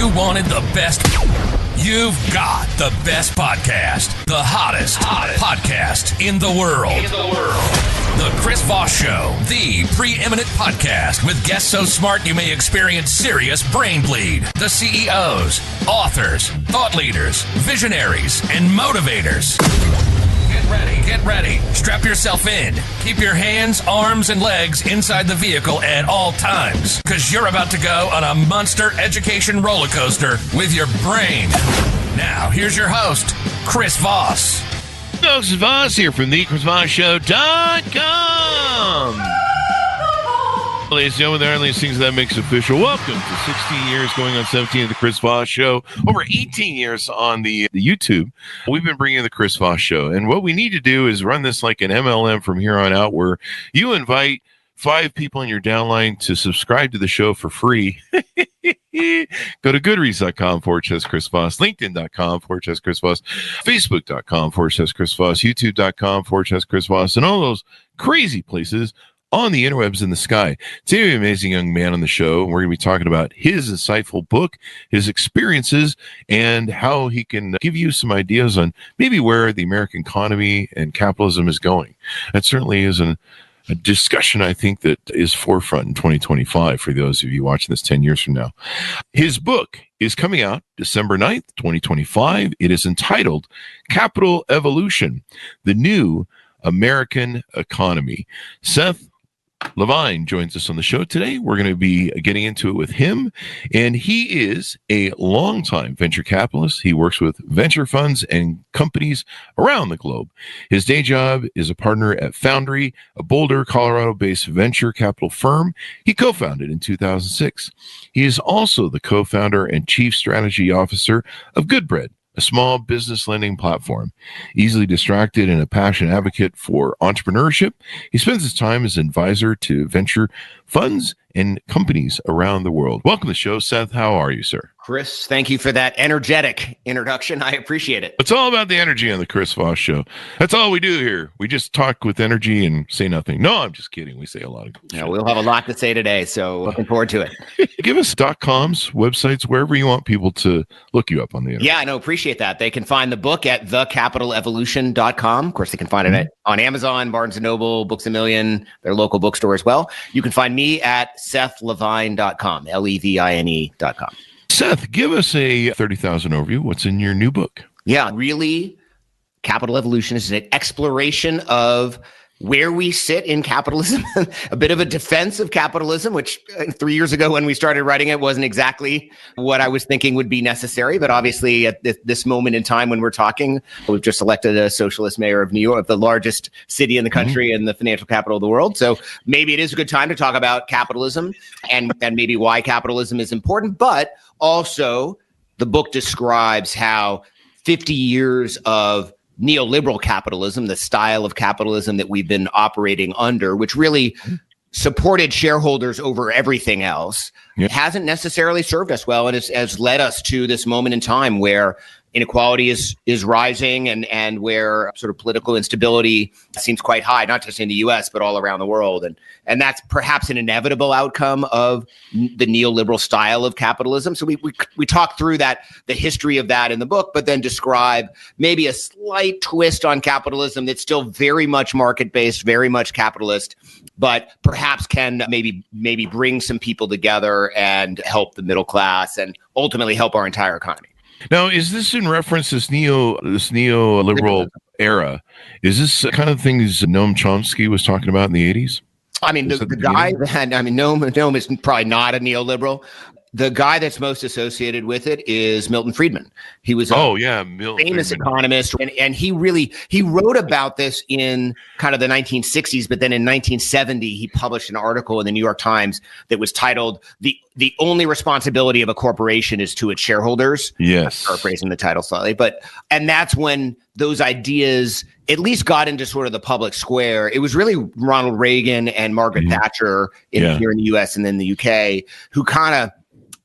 You wanted the best. You've got the best podcast. The hottest podcast in the world. The Chris Voss Show, the preeminent podcast with guests so smart you may experience serious brain bleed. The CEOs, authors, thought leaders, visionaries, and motivators. Get ready. Strap yourself in. Keep your hands, arms, and legs inside the vehicle at all times, because you're about to go on a monster education roller coaster with your brain. Now, here's your host, Chris Voss. Folks, it's Voss here from the ChrisVossShow.com. Ladies and gentlemen, there are only things that makes official. Welcome to 16 years going on 17 of the Chris Voss Show. Over 18 years on the YouTube. We've been bringing the Chris Voss Show. And what we need to do is run this like an MLM from here on out, where you invite 5 people in your downline to subscribe to the show for free. Go to goodreads.com/Chris Voss, LinkedIn.com/Chris Voss, Facebook.com/Chris Voss, YouTube.com/Chris Voss, and all those crazy places on the interwebs in the sky. Today, we have an amazing young man on the show. We're going to be talking about his insightful book, his experiences, and how he can give you some ideas on maybe where the American economy and capitalism is going. That certainly is a discussion, I think, that is forefront in 2025 for those of you watching this 10 years from now. His book is coming out December 9th, 2025. It is entitled Capital Evolution, The New American Economy. Seth Levine joins us on the show today. We're going to be getting into it with him, and he is a longtime venture capitalist. He works with venture funds and companies around the globe. His day job is a partner at Foundry, a Boulder, Colorado-based venture capital firm he co-founded in 2006. He is also the co-founder and chief strategy officer of Goodbread, a small business lending platform. Easily distracted and a passionate advocate for entrepreneurship, he spends his time as an advisor to venture funds and companies around the world. Welcome to the show, Seth. How are you, sir? Chris, thank you for that energetic introduction. I appreciate it. It's all about the energy on the Chris Voss Show. That's all we do here. We just talk with energy and say nothing. No, I'm just kidding. We say a lot of cool shit. We'll have a lot to say today, so looking forward to it. Give us .coms, websites, wherever you want people to look you up on the internet. Yeah, I know. Appreciate that. They can find the book at thecapitalevolution.com. Of course, they can find it on Amazon, Barnes & Noble, Books A Million, their local bookstore as well. You can find me at SethLevine.com, Levine.com. Seth, give us a 30,000 overview. What's in your new book? Yeah, really, Capital Evolution is an exploration of where we sit in capitalism, a bit of a defense of capitalism, which 3 years ago when we started writing it wasn't exactly what I was thinking would be necessary. But obviously at this moment in time when we're talking, we've just elected a socialist mayor of New York, the largest city in the country and the financial capital of the world. So maybe it is a good time to talk about capitalism and maybe why capitalism is important. But also the book describes how 50 years of neoliberal capitalism, the style of capitalism that we've been operating under, which really supported shareholders over everything else, hasn't necessarily served us well, and has led us to this moment in time where inequality is rising and where sort of political instability seems quite high, not just in the US, but all around the world. And that's perhaps an inevitable outcome of the neoliberal style of capitalism. So we talk through the history of that in the book, but then describe maybe a slight twist on capitalism that's still very much market-based, very much capitalist, but perhaps can maybe bring some people together and help the middle class and ultimately help our entire economy. Now, is this in reference to this neoliberal era? Is this kind of things Noam Chomsky was talking about in the 80s? I mean, the guy that, Noam is probably not a neoliberal. The guy that's most associated with it is Milton Friedman. He was a famous economist, and he wrote about this in kind of the 1960s, but then in 1970, he published an article in the New York Times that was titled, The Only Responsibility of a Corporation is to its Shareholders. Yes. I'm paraphrasing the title slightly, and that's when those ideas at least got into sort of the public square. It was really Ronald Reagan and Margaret Thatcher here in the US and then the UK who kind of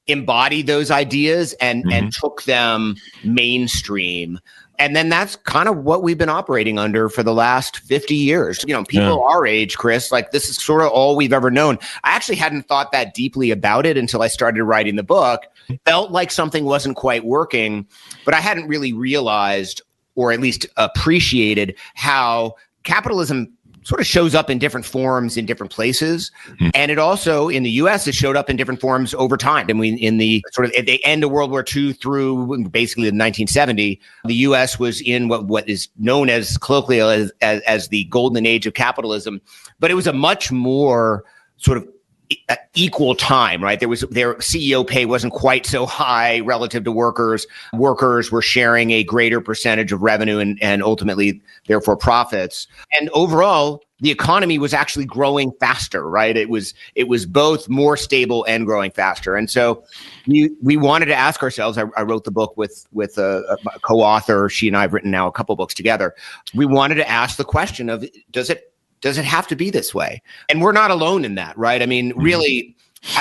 embodied those ideas and took them mainstream. And then that's kind of what we've been operating under for the last 50 years. People our age, Chris, like this is sort of all we've ever known. I actually hadn't thought that deeply about it until I started writing the book. It felt like something wasn't quite working, but I hadn't really realized or at least appreciated how capitalism sort of shows up in different forms in different places. And it also, in the US, it showed up in different forms over time. I mean, in the sort of at the end of World War II through basically 1970, the US was in what is known as colloquially as the golden age of capitalism. But it was a much more sort of equal time, right? Their CEO pay wasn't quite so high relative to workers. Workers were sharing a greater percentage of revenue and ultimately, therefore, profits. And overall, the economy was actually growing faster, right? It was both more stable and growing faster. And so we wanted to ask ourselves, I wrote the book with a co-author. She and I have written now a couple books together. We wanted to ask the question of, does it have to be this way? And we're not alone in that, right? I mean, really,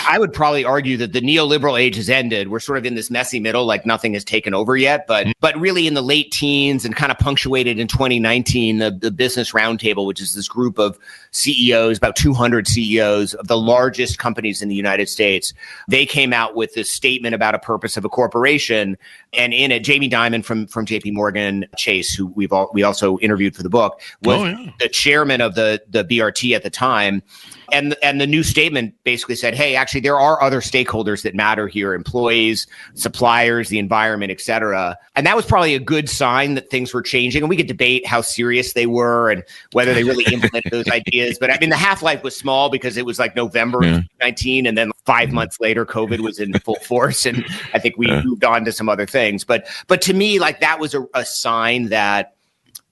I would probably argue that the neoliberal age has ended. We're sort of in this messy middle, like nothing has taken over yet. But really in the late teens and kind of punctuated in 2019, the Business Roundtable, which is this group of CEOs, about 200 CEOs of the largest companies in the United States, they came out with this statement about a purpose of a corporation. And in it, Jamie Dimon from JP Morgan Chase, who we also interviewed for the book, was the chairman of the BRT at the time. And the new statement basically said, hey, actually, there are other stakeholders that matter here, employees, suppliers, the environment, et cetera. And that was probably a good sign that things were changing. And we could debate how serious they were and whether they really implemented those ideas. But I mean, the half-life was small because it was like November 2019. And then 5 months later, COVID was in full force. And I think we moved on to some other things. But to me, like that was a sign that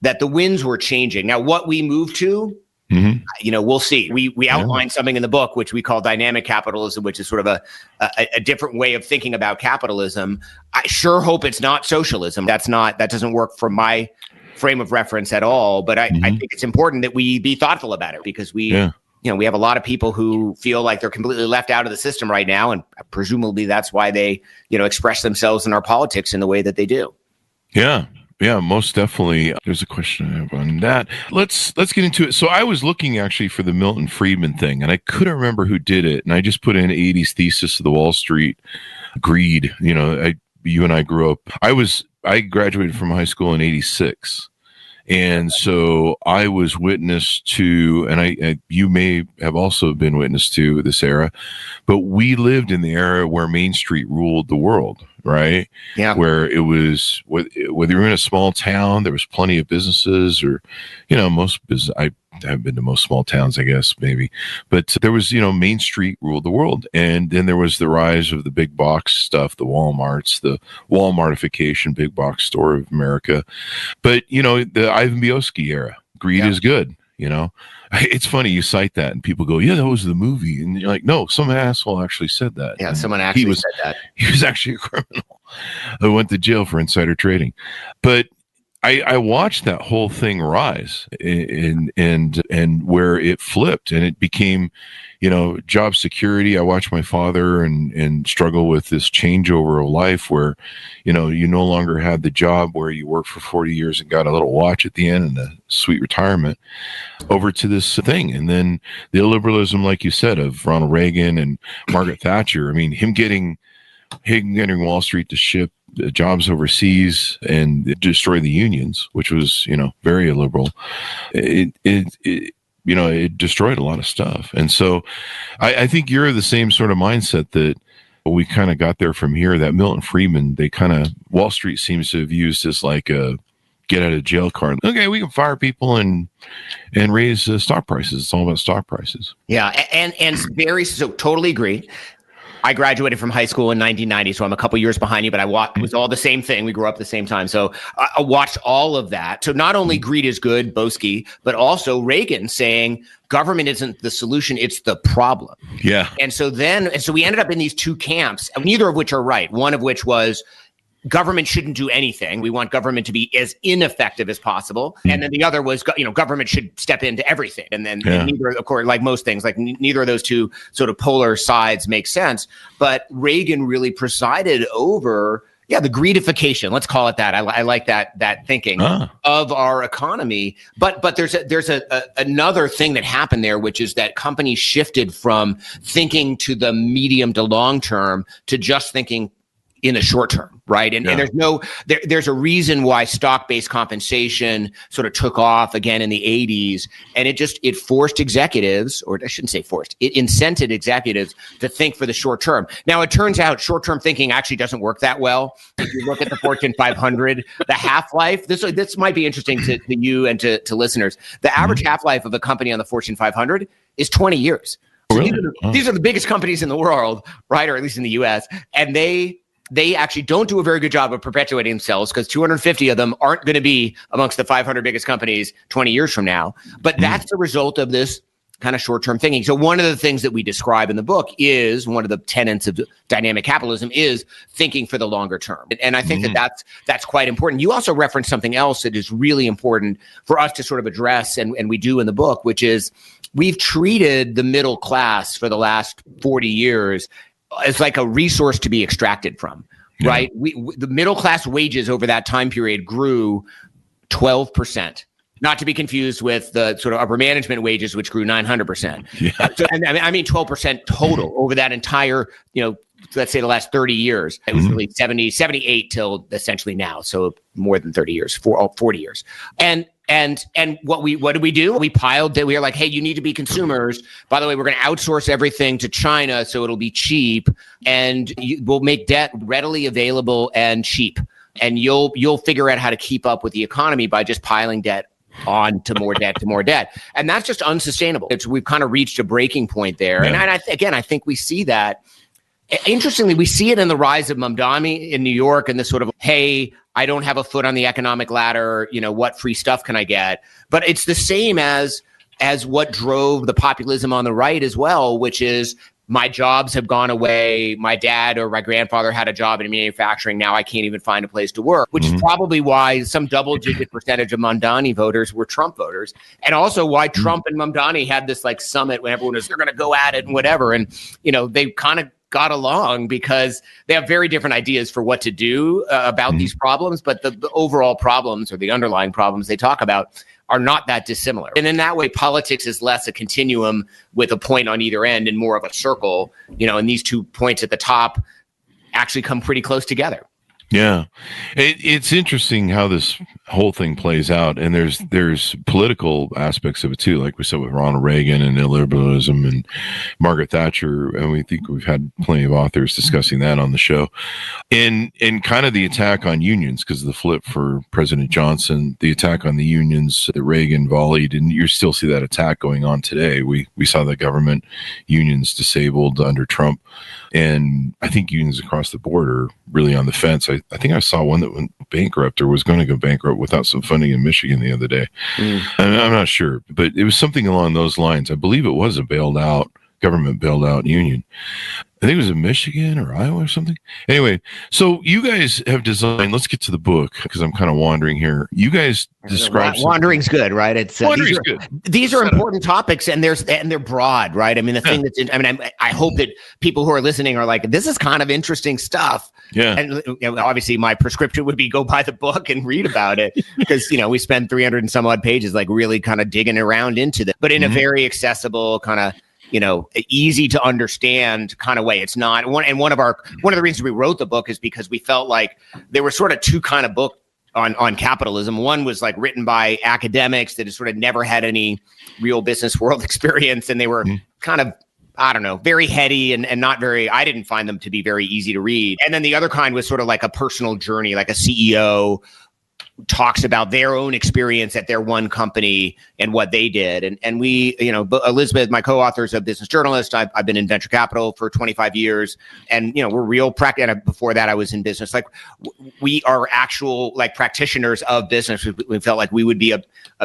the winds were changing. Now, what we moved to, we'll see. We outline something in the book, which we call dynamic capitalism, which is sort of a different way of thinking about capitalism. I sure hope it's not socialism. That doesn't work from my frame of reference at all. But I think it's important that we be thoughtful about it because we have a lot of people who feel like they're completely left out of the system right now. And presumably that's why they, express themselves in our politics in the way that they do. Yeah. Yeah, most definitely. There's a question I have on that. Let's get into it. So I was looking actually for the Milton Friedman thing, and I couldn't remember who did it. And I just put in 80s thesis of the Wall Street greed. You and I grew up. I graduated from high school in 86. And so I was witness to, and you may have also been witness to this era, but we lived in the era where Main Street ruled the world, right? Yeah. Where it was, whether you're in a small town, there was plenty of businesses or, most business, I haven't been to most small towns, I guess, maybe. But there was, Main Street ruled the world. And then there was the rise of the big box stuff, the Walmarts, the Walmartification, big box store of America. But, the Ivan Biosky era, greed is good, It's funny, you cite that and people go, yeah, that was the movie. And you're like, no, some asshole actually said that. Yeah, someone actually said that. He was actually a criminal who went to jail for insider trading. But I watched that whole thing rise and where it flipped and it became, job security. I watched my father and struggle with this changeover of life where, you no longer had the job where you worked for 40 years and got a little watch at the end and a sweet retirement over to this thing. And then the illiberalism, like you said, of Ronald Reagan and Margaret Thatcher. I mean, him getting Wall Street to ship jobs overseas and destroy the unions, which was, very illiberal. It destroyed a lot of stuff. And so I think you're the same sort of mindset that we kind of got there from here, that Milton Friedman, Wall Street seems to have used as like a get out of jail card. Okay, we can fire people and raise stock prices. It's all about stock prices. Yeah. And so totally agree. I graduated from high school in 1990, so I'm a couple years behind you, but it was all the same thing. We grew up at the same time. So I watched all of that. So not only greed is good, Boesky, but also Reagan saying government isn't the solution, it's the problem. Yeah. And so we ended up in these two camps, neither of which are right. One of which was government shouldn't do anything. We want government to be as ineffective as possible. And then the other was, government should step into everything. And then neither, of course, like most things, like neither of those two sort of polar sides make sense. But Reagan really presided over Yeah, the greedification, let's call it that. I like that thinking of our economy. But there's another thing that happened there, which is that companies shifted from thinking to the medium to long term to just thinking in the short term, right? And there's a reason why stock-based compensation sort of took off again in the 80s, and it forced executives, or I shouldn't say forced, it incented executives to think for the short term. Now, it turns out short-term thinking actually doesn't work that well. If you look at the Fortune 500, the half-life, this might be interesting to you and to listeners. The average half-life of a company on the Fortune 500 is 20 years. So really? These are the biggest companies in the world, right? Or at least in the US. And they actually don't do a very good job of perpetuating themselves, because 250 of them aren't going to be amongst the 500 biggest companies 20 years from now. But that's the result of this kind of short-term thinking. So one of the things that we describe in the book is one of the tenets of dynamic capitalism is thinking for the longer term. And I think that's quite important. You also referenced something else that is really important for us to sort of address, and we do in the book, which is we've treated the middle class for the last 40 years as like a resource to be extracted from, right? The middle class wages over that time period grew 12%, not to be confused with the sort of upper management wages, which grew 900%. So, I mean 12% total over that entire, let's say the last 30 years. It was really 78 till essentially now. So more than 30 years, 40 years. And what did we do? We piled that. We were like, hey, you need to be consumers. By the way, we're going to outsource everything to China so it'll be cheap, and we'll make debt readily available and cheap. And you'll figure out how to keep up with the economy by just piling debt on to more debt to more debt. And that's just unsustainable. We've kind of reached a breaking point there. Yeah. And I think we see that. Interestingly, we see it in the rise of Mamdani in New York, and this sort of, hey, I don't have a foot on the economic ladder. What free stuff can I get? But it's the same as what drove the populism on the right as well, which is my jobs have gone away. My dad or my grandfather had a job in manufacturing. Now I can't even find a place to work, which is probably why some double-digit percentage of Mamdani voters were Trump voters. And also why Trump and Mamdani had this like summit when everyone was, they're going to go at it and whatever. And, they kind of got along because they have very different ideas for what to do about these problems. But the overall problems, or the underlying problems they talk about, are not that dissimilar. And in that way, politics is less a continuum with a point on either end and more of a circle, and these 2 points at the top actually come pretty close together. Yeah. It's interesting how this whole thing plays out. And there's political aspects of it too, like we said with Ronald Reagan and neoliberalism and Margaret Thatcher. And we think we've had plenty of authors discussing that on the show. And kind of the attack on unions, because of the flip for President Johnson, the attack on the unions that Reagan volleyed, and you still see that attack going on today. We saw the government unions disabled under Trump. And I think unions across the board are really on the fence. I think I saw one that went bankrupt or was going to go bankrupt without some funding in Michigan the other day. I'm not sure, but it was something along those lines. I believe it was a government bailed out union. I think it was in Michigan or Iowa or something. Anyway, so you guys have designed, let's get to the book because I'm kind of wandering here. You guys describe wandering's good, right? It's wandering's good. These are important topics, and they're broad, right? I mean, the thing that's, I hope that people who are listening are like, this is kind of interesting stuff. Yeah. And obviously my prescription would be go buy the book and read about it because, we spend 300 and some odd pages, like really kind of digging around into that, but in a very accessible kind of, easy to understand kind of way. It's not one of the reasons we wrote the book is because we felt like there were sort of two kind of book on capitalism. One was like written by academics that had sort of never had any real business world experience. And they were kind of, I don't know, very heady and not very, I didn't find them to be very easy to read. And then the other kind was sort of like a personal journey, like a CEO talks about their own experience at their one company and what they did. And we, Elizabe, my co-author, is a business journalist. I've been in venture capital for 25 years and, we're real practical. Before that, I was in business. Like we are actual like practitioners of business. We felt like we would be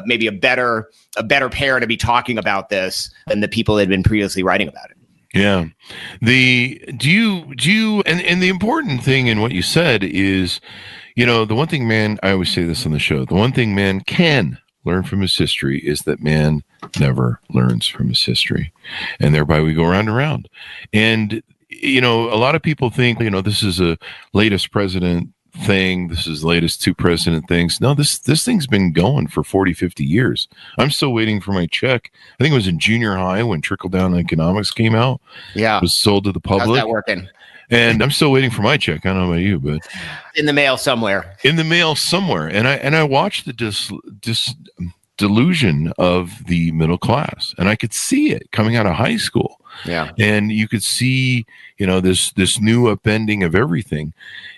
maybe a better pair to be talking about this than the people that had been previously writing about it. Yeah. And the important thing in what you said is, the one thing man, I always say this on the show, the one thing man can learn from his history is that man never learns from his history. And thereby we go round and round. And a lot of people think, this is a latest president thing. This is the latest two president things. No, this thing's been going for 40, 50 years. I'm still waiting for my check. I think it was in junior high when Trickle Down Economics came out. Yeah. It was sold to the public. How's that working? And I'm still waiting for my check. I don't know about you, but in the mail somewhere. And I watched the delusion of the middle class, and I could see it coming out of high school. Yeah. And you could see, this new upending of everything,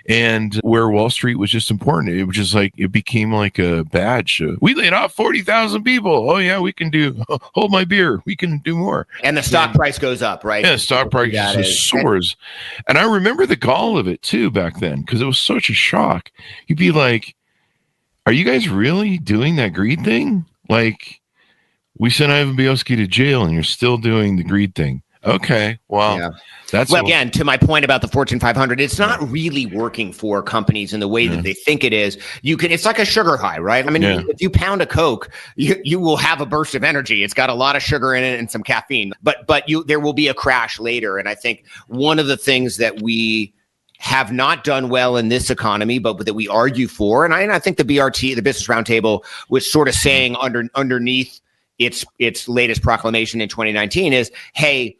and where Wall Street was just important. It was just like, it became like a badge. We laid off 40,000 people. Oh yeah, we can hold my beer. We can do more. And the stock price goes up, right? Yeah, stock price just soars. And I remember the gall of it too back then, because it was such a shock. You'd be like, are you guys really doing that greed thing? Like, we sent Ivan Bielski to jail and you're still doing the greed thing. Okay, well, yeah. That's again, to my point about the Fortune 500, it's not really working for companies in the way that they think it is. It's like a sugar high, right? I mean, if you pound a Coke, you will have a burst of energy. It's got a lot of sugar in it and some caffeine, but there will be a crash later. And I think one of the things that we have not done well in this economy, but that we argue for, and I think the BRT, the Business Roundtable, was sort of saying underneath its latest proclamation in 2019 is, hey,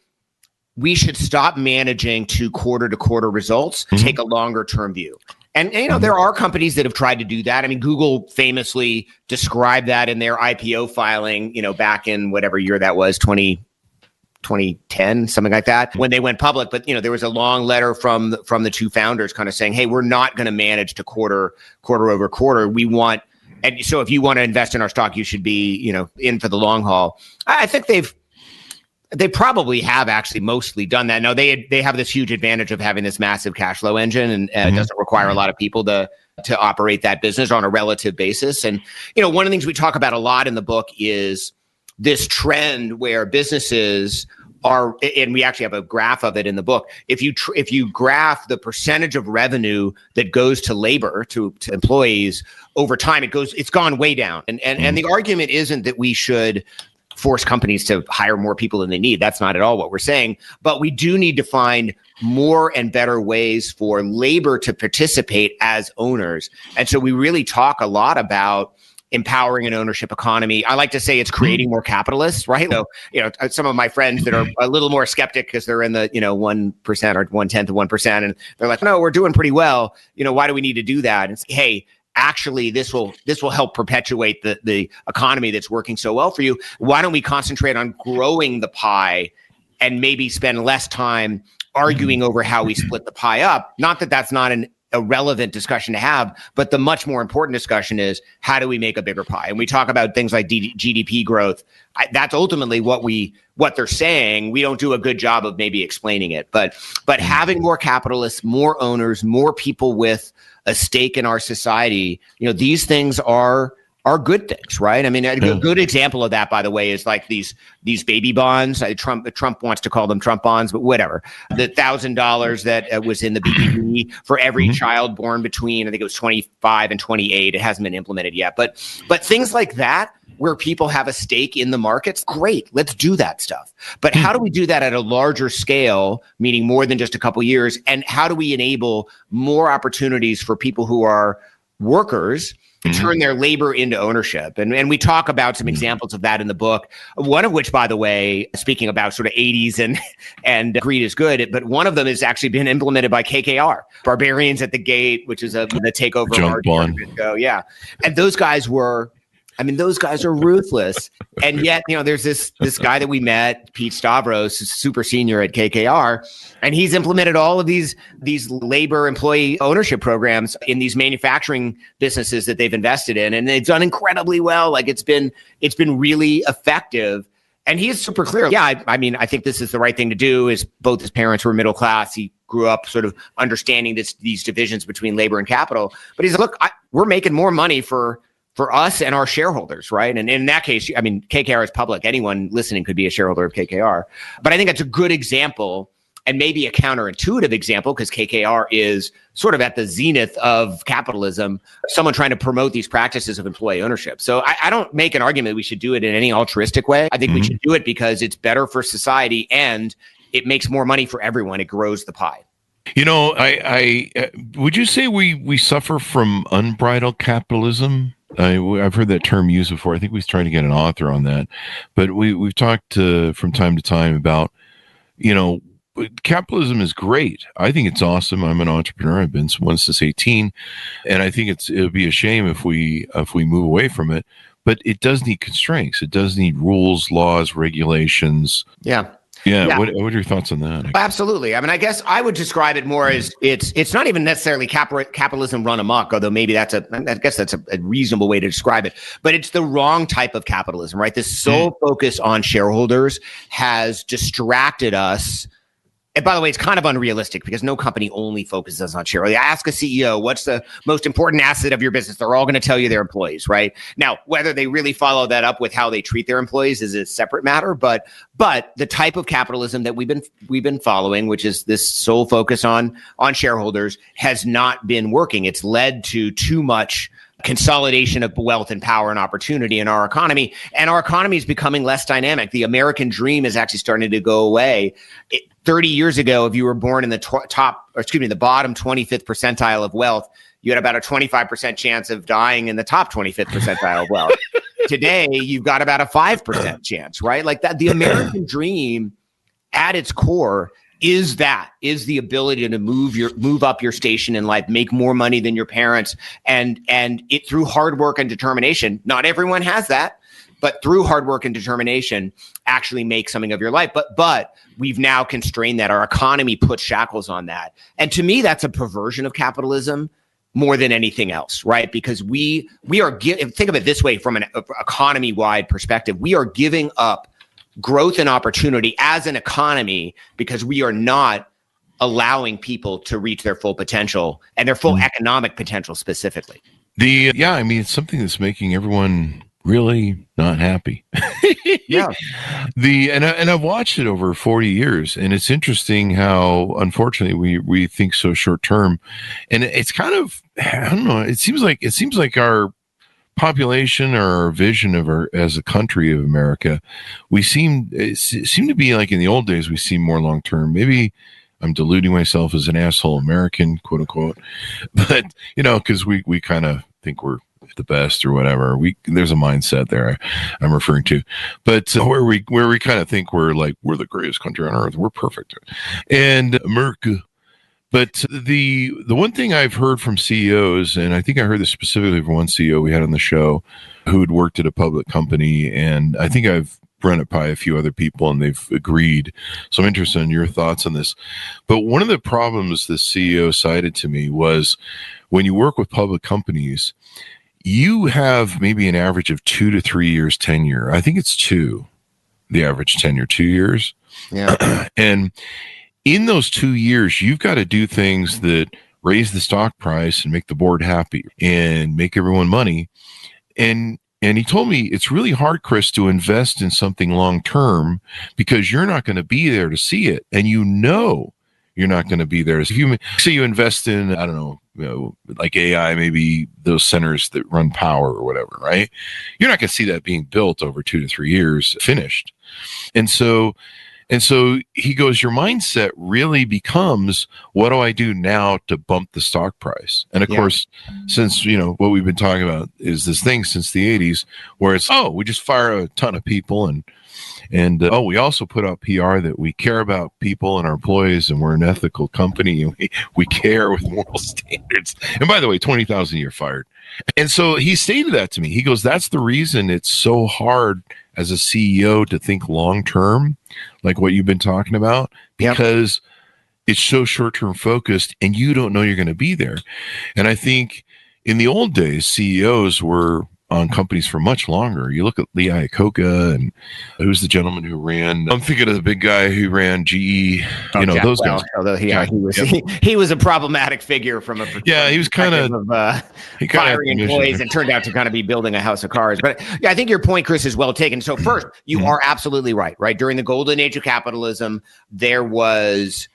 we should stop managing to quarter results, take a longer term view. And there are companies that have tried to do that. I mean, Google famously described that in their IPO filing, back in whatever year that was, 2010, something like that, when they went public. But, there was a long letter from the two founders kind of saying, hey, we're not going to manage to quarter over quarter. We want, and so if you want to invest in our stock, you should be, in for the long haul. I think they probably have actually mostly done that. No, they have this huge advantage of having this massive cash flow engine, and it doesn't require a lot of people to operate that business on a relative basis. And, one of the things we talk about a lot in the book is this trend where businesses are, and we actually have a graph of it in the book. If you graph the percentage of revenue that goes to labor, to employees over time, it's gone way down. And the argument isn't that we should force companies to hire more people than they need. That's not at all what we're saying. But we do need to find more and better ways for labor to participate as owners. And so we really talk a lot about empowering an ownership economy. I like to say it's creating more capitalists, right? So, some of my friends that are a little more skeptic because they're in the, 1% or 1/10 of 1%. And they're like, no, we're doing pretty well. Why do we need to do that? And say, hey, actually, this will help perpetuate the economy that's working so well for you. Why don't we concentrate on growing the pie and maybe spend less time arguing over how we split the pie up? Not that that's not a relevant discussion to have, but the much more important discussion is, how do we make a bigger pie? And we talk about things like GDP growth. That's ultimately what they're saying. We don't do a good job of maybe explaining it, but having more capitalists, more owners, more people with a stake in our society, these things are good things, right? I mean, a good example of that, by the way, is like these baby bonds. Trump wants to call them Trump bonds, but whatever. The $1,000 that was in the BBB for every child born between, I think it was 25 and 28. It hasn't been implemented yet, but things like that, where people have a stake in the markets, great. Let's do that stuff. But how do we do that at a larger scale, meaning more than just a couple years? And how do we enable more opportunities for people who are workers to turn their labor into ownership? And we talk about some examples of that in the book, one of which, by the way, speaking about sort of 80s and greed is good, but one of them has actually been implemented by KKR, Barbarians at the Gate, which is the takeover junk bond. Yeah. And those guys are ruthless. And yet, there's this guy that we met, Pete Stavros, who's super senior at KKR, and he's implemented all of these labor employee ownership programs in these manufacturing businesses that they've invested in. And they've done incredibly well. Like it's been really effective. And he is super clear. Yeah, I think this is the right thing to do. Is both his parents were middle class. He grew up sort of understanding these divisions between labor and capital. But he's like, look, we're making more money for us and our shareholders, right? And in that case, KKR is public. Anyone listening could be a shareholder of KKR. But I think that's a good example, and maybe a counterintuitive example, because KKR is sort of at the zenith of capitalism, someone trying to promote these practices of employee ownership. So I don't make an argument we should do it in any altruistic way. I think we should do it because it's better for society, and it makes more money for everyone. It grows the pie. I would you say we suffer from unbridled capitalism? I've heard that term used before. I think we was trying to get an author on that, but we've talked from time to time about, capitalism is great. I think it's awesome. I'm an entrepreneur. I've been one since 18, and I think it would be a shame if we move away from it. But it does need constraints. It does need rules, laws, regulations. Yeah. Yeah. What are your thoughts on that? Absolutely. I mean, I guess I would describe it more as it's not even necessarily capitalism run amok, although maybe that's a reasonable way to describe it. But it's the wrong type of capitalism, right? This sole focus on shareholders has distracted us. And by the way, it's kind of unrealistic because no company only focuses on shareholders. Ask a CEO, what's the most important asset of your business? They're all going to tell you their employees, right? Now, whether they really follow that up with how they treat their employees is a separate matter. But the type of capitalism that we've been following, which is this sole focus on shareholders, has not been working. It's led to too much consolidation of wealth and power and opportunity in our economy. And our economy is becoming less dynamic. The American dream is actually starting to go away. 30 years ago, if you were born in the the bottom 25th percentile of wealth, you had about a 25% chance of dying in the top 25th percentile of wealth. Today, you've got about a 5% chance, right? Like that, the American dream at its core is the ability to move up your station in life, make more money than your parents, and it through hard work and determination. Not everyone has that, but through hard work and determination, actually make something of your life. But we've now constrained that. Our economy puts shackles on that. And to me, that's a perversion of capitalism more than anything else, right? Because we are think of it this way from an economy-wide perspective, we are giving up growth and opportunity as an economy because we are not allowing people to reach their full potential and their full economic potential specifically. It's something that's making everyone really not happy. Yeah. And I've watched it over 40 years, and it's interesting how unfortunately we think so short term, and it's kind of, I don't know, it seems like our population or our vision of as a country of America, we seem to be like in the old days. We seem more long term. Maybe I'm deluding myself as an asshole American, quote unquote, but because we kind of think we're the best or whatever. There's a mindset there I'm referring to, but where we kind of think we're the greatest country on earth. We're perfect, and America. But the one thing I've heard from CEOs, and I think I heard this specifically from one CEO we had on the show who had worked at a public company, and I think I've run it by a few other people and they've agreed. So I'm interested in your thoughts on this. But one of the problems the CEO cited to me was when you work with public companies, you have maybe an average of 2 to 3 years tenure. I think it's the average tenure, 2 years. Yeah. And in those 2 years, you've got to do things that raise the stock price and make the board happy and make everyone money. And he told me it's really hard, Chris, to invest in something long term because you're not going to be there to see it. And you're not going to be there. So if you say you invest in, I don't know, like AI, maybe those centers that run power or whatever, right? You're not going to see that being built over 2 to 3 years finished. And so he goes, your mindset really becomes, what do I do now to bump the stock price? And of course, since, what we've been talking about is this thing since the 80s where it's, we just fire a ton of people and we also put out PR that we care about people and our employees and we're an ethical company and we care with moral standards. And by the way, 20,000 a year fired. And so he stated that to me. He goes, that's the reason it's so hard as a CEO to think long-term, like what you've been talking about, because it's so short-term focused and you don't know you're going to be there. And I think in the old days, CEOs were on companies for much longer. You look at Lee Iacocca and who's the gentleman who ran, I'm thinking of the big guy who ran GE, those guys. Although he was a problematic figure from a he was kind of firing employees and turned out to kind of be building a house of cards. But I think your point, Chris, is well taken. So first, you are absolutely right? During the golden age of capitalism, there was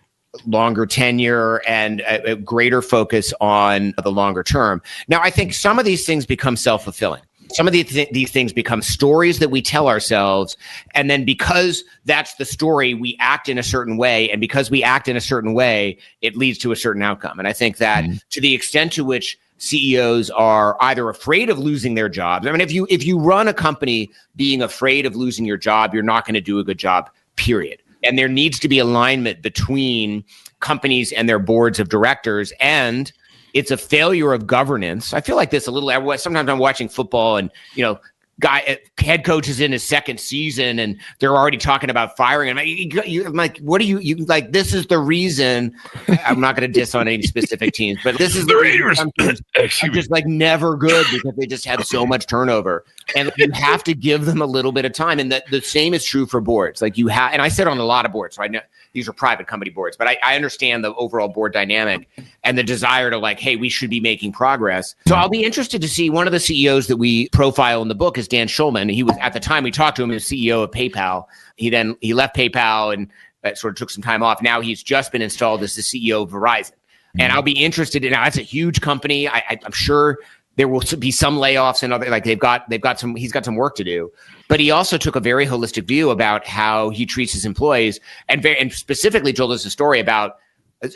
longer tenure and a greater focus on the longer term. Now, I think some of these things become self-fulfilling. some of these things become stories that we tell ourselves. And then because that's the story, we act in a certain way. And because we act in a certain way, it leads to a certain outcome. And I think that to the extent to which CEOs are either afraid of losing their jobs. I mean, if you run a company being afraid of losing your job, you're not going to do a good job, period. And there needs to be alignment between companies and their boards of directors. And it's a failure of governance. I feel like this a little. Sometimes I'm watching football and, head coach is in his second season and they're already talking about firing him. I'm like, what do you like? This is the reason. I'm not going to diss on any specific teams, but this is the Raiders. I'm just like never good because they just have so much turnover, and you have to give them a little bit of time. And the same is true for boards. Like you have, and I sit on a lot of boards, so I know these are private company boards, but I understand the overall board dynamic and the desire to like, hey, we should be making progress. So I'll be interested to see. One of the CEOs that we profile in the book is Dan Schulman. He was, at the time we talked to him, he was CEO of PayPal. He left PayPal and sort of took some time off. Now he's just been installed as the CEO of Verizon. And I'll be interested in, now that's a huge company. I'm sure there will be some layoffs and other, like he's got some work to do. But he also took a very holistic view about how he treats his employees and specifically told us a story about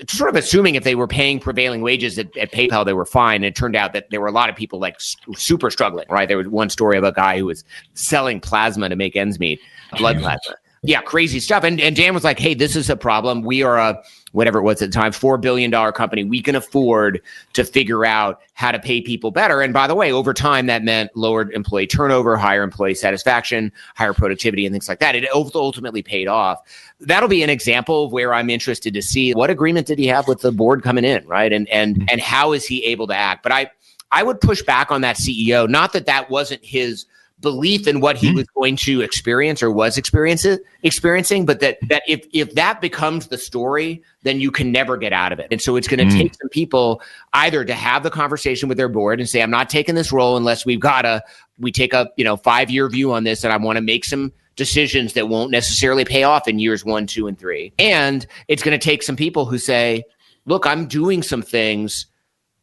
sort of assuming if they were paying prevailing wages at PayPal, they were fine. And it turned out that there were a lot of people like super struggling, right? There was one story of a guy who was selling plasma to make ends meet, blood plasma. Yeah, crazy stuff. And Dan was like, hey, this is a problem. We are a, whatever it was at the time, $4 billion company. We can afford to figure out how to pay people better. And by the way, over time, that meant lowered employee turnover, higher employee satisfaction, higher productivity, and things like that. It ultimately paid off. That'll be an example of where I'm interested to see what agreement did he have with the board coming in, right? And how is he able to act? But I would push back on that CEO, not that wasn't his belief in what he was going to experience or was experiencing, but that if that becomes the story, then you can never get out of it. And so it's going to take some people either to have the conversation with their board and say, I'm not taking this role unless we take a 5-year view on this, and I want to make some decisions that won't necessarily pay off in years 1, 2, and 3. And it's going to take some people who say, look, I'm doing some things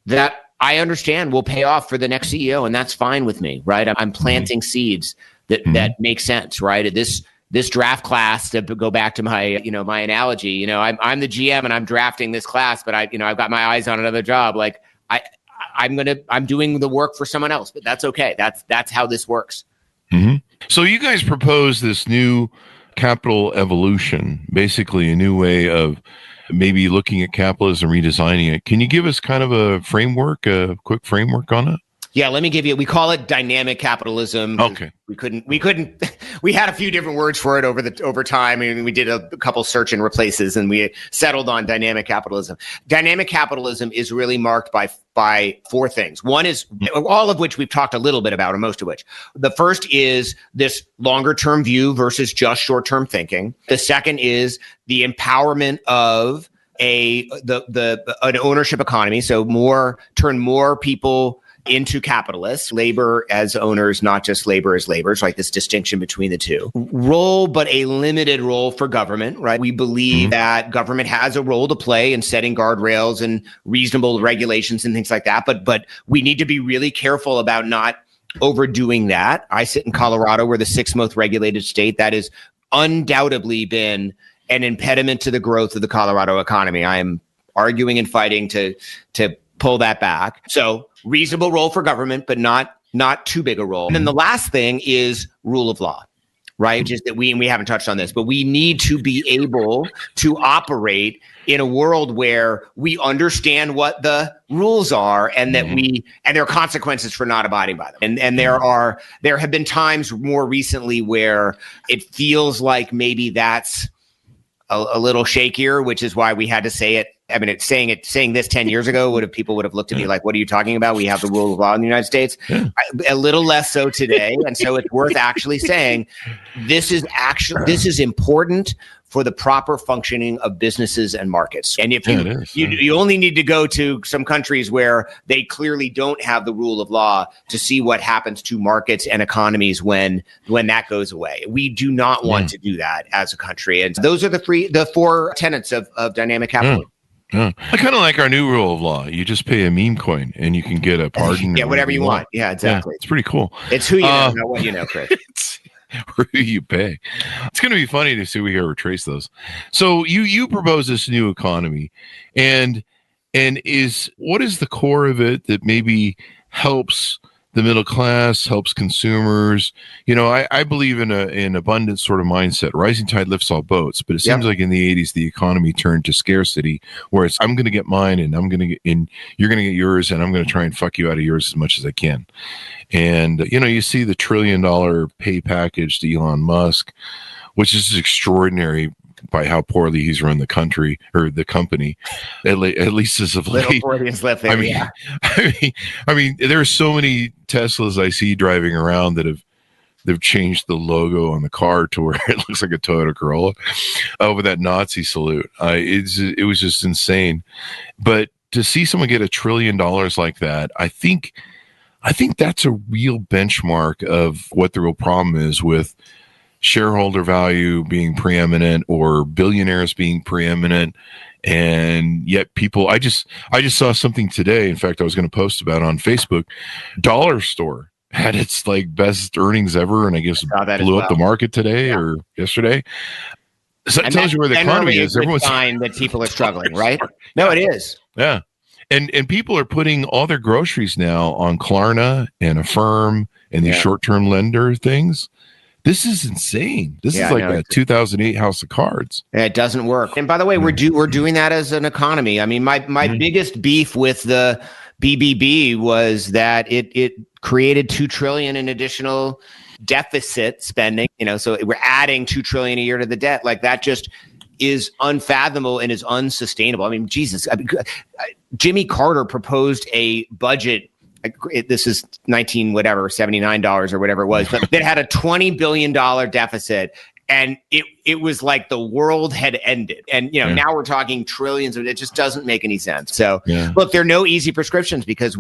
that I understand will pay off for the next CEO, and that's fine with me, right? I'm planting seeds that make sense, right? This draft class, to go back to my my analogy, I'm the GM and I'm drafting this class, but I've got my eyes on another job. Like I'm doing the work for someone else, but that's okay. That's how this works. Mm-hmm. So you guys propose this new capital evolution, basically a new way of maybe looking at capitalism, redesigning it. Can you give us kind of a quick framework on it? Yeah, let me give you, we call it dynamic capitalism. Okay. We had a few different words for it over time. I mean, we did a couple search and replaces and we settled on dynamic capitalism. Dynamic capitalism is really marked by 4 things. One is, all of which we've talked a little bit about, or most of which. The first is this longer term view versus just short term thinking. The second is the empowerment of an ownership economy. So turn more people into capitalists, labor as owners, not just labor as labor. It's like this distinction between the two. Role, but a limited role for government, right? We believe that government has a role to play in setting guardrails and reasonable regulations and things like that. But we need to be really careful about not overdoing that. I sit in Colorado. We're the 6th most regulated state. That has undoubtedly been an impediment to the growth of the Colorado economy. I am arguing and fighting to pull that back. So reasonable role for government, but not too big a role. And then the last thing is rule of law, right? Just that we haven't touched on this, but we need to be able to operate in a world where we understand what the rules are and that and there are consequences for not abiding by them. And there have been times more recently where it feels like maybe that's a little shakier, which is why we had to say it. I mean, saying this 10 years ago, people would have looked at me like, what are you talking about? We have the rule of law in the United States. A little less so today. And so it's worth actually saying this is important for the proper functioning of businesses and markets. And if you only need to go to some countries where they clearly don't have the rule of law to see what happens to markets and economies when that goes away. We do not want to do that as a country. And those are the 4 tenets of dynamic capitalism. Yeah. I kind of like our new rule of law. You just pay a meme coin and you can get a pardon. Yeah, whatever you want. Yeah, exactly. Yeah, it's pretty cool. It's who you know, not what you know, Chris. It's who you pay. It's going to be funny to see if we ever trace those. So you propose this new economy, and what is the core of it that maybe helps the middle class, helps consumers? I believe in an abundance sort of mindset. Rising tide lifts all boats, but it seems like in the 80s the economy turned to scarcity, where it's I'm going to get mine and I'm going to get in, you're going to get yours, and I'm going to try and fuck you out of yours as much as I can. And you see the $1 trillion pay package to Elon Musk, which is extraordinary by how poorly he's run the country or the company, at least as of late. I mean, there are so many Teslas I see driving around that they've changed the logo on the car to where it looks like a Toyota Corolla with that Nazi salute. It was just insane. But to see someone get $1 trillion like that, I think that's a real benchmark of what the real problem is with shareholder value being preeminent or billionaires being preeminent. And yet people, I just saw something today. In fact, I was going to post about on Facebook. Dollar Store had its best earnings ever, and I guess blew up the market today or yesterday. So it tells you where the economy is. Everyone's sign that people are struggling, right? No, it is. Yeah. And people are putting all their groceries now on Klarna and Affirm and these short-term lender things. This is insane. This is like a 2008 House of Cards. It doesn't work. And by the way, we're doing that as an economy. I mean, my biggest beef with the BBB was that it created $2 trillion in additional deficit spending. So we're adding $2 trillion a year to the debt. Like, that just is unfathomable and is unsustainable. I mean, Jesus. Jimmy Carter proposed a budget. This is $79 or whatever it was, but that had a $20 billion deficit. And it was like the world had ended. And, now we're talking trillions of it. Just doesn't make any sense. So look, there are no easy prescriptions because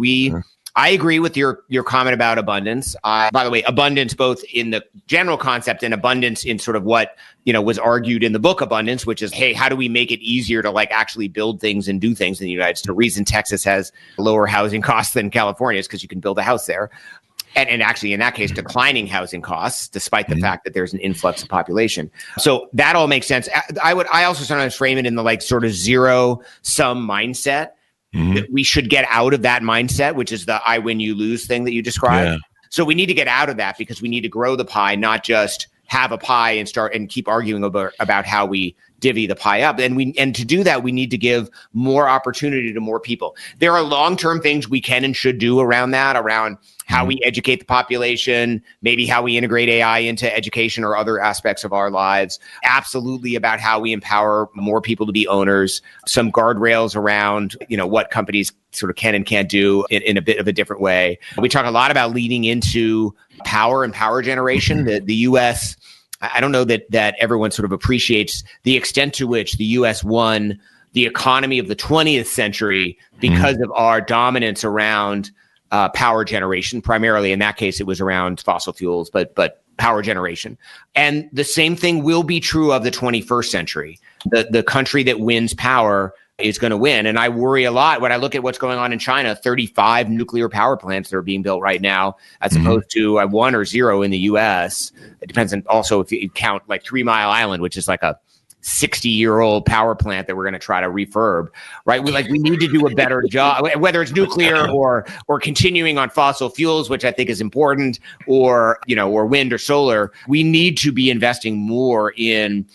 I agree with your comment about abundance. By the way, abundance both in the general concept and abundance in sort of what, was argued in the book Abundance, which is, hey, how do we make it easier to actually build things and do things in the United States? The reason Texas has lower housing costs than California is because you can build a house there. And actually, in that case, declining housing costs, despite the fact that there's an influx of population. So that all makes sense. I also sometimes frame it in the sort of zero-sum mindset. That we should get out of that mindset, which is the I win, you lose thing that you described. Yeah. So we need to get out of that because we need to grow the pie, not just have a pie and start and keep arguing about how we divvy the pie up. And to do that, we need to give more opportunity to more people. There are long-term things we can and should do around that, around how we educate the population, maybe how we integrate AI into education or other aspects of our lives. Absolutely about how we empower more people to be owners, some guardrails around, what companies sort of can and can't do in a bit of a different way. We talk a lot about leading into power and power generation. The U.S., I don't know that everyone sort of appreciates the extent to which the U.S. won the economy of the 20th century because of our dominance around power generation. Primarily, in that case, it was around fossil fuels, but power generation. And the same thing will be true of the 21st century. The country that wins power is going to win. And I worry a lot when I look at what's going on in China, 35 nuclear power plants that are being built right now, as opposed to 1 or 0 in the US. It depends on also if you count 3 Mile Island, which is like a 60-year-old power plant that we're going to try to refurb, right? We need to do a better job, whether it's nuclear or continuing on fossil fuels, which I think is important, or wind or solar. We need to be investing more in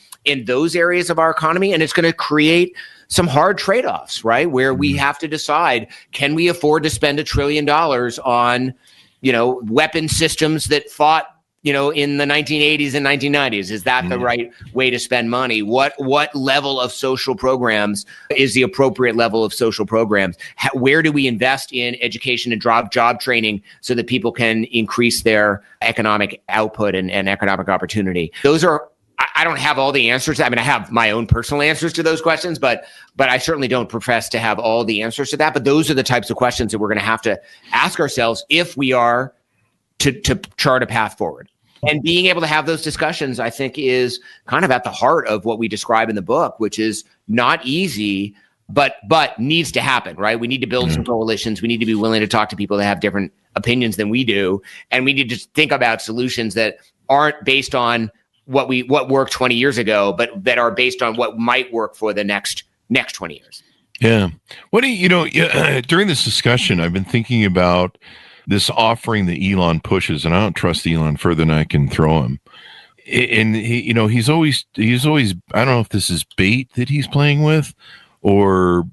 those areas of our economy, and it's going to create some hard trade-offs, right? Where we have to decide, can we afford to spend $1 trillion on, weapon systems that fought, in the 1980s and 1990s? Is that the right way to spend money? What level of social programs is the appropriate level of social programs? Where do we invest in education and job training so that people can increase their economic output and economic opportunity? Those are, I don't have all the answers. I mean, I have my own personal answers to those questions, but I certainly don't profess to have all the answers to that. But those are the types of questions that we're going to have to ask ourselves if we are to chart a path forward. And being able to have those discussions, I think, is kind of at the heart of what we describe in the book, which is not easy, but needs to happen, right? We need to build some coalitions. We need to be willing to talk to people that have different opinions than we do. And we need to think about solutions that aren't based on what worked 20 years ago, but that are based on what might work for the next 20 years. Yeah. What do you know, during this discussion, I've been thinking about this offering that Elon pushes, and I don't trust Elon further than I can throw him. And he's always, I don't know if this is bait that he's playing with or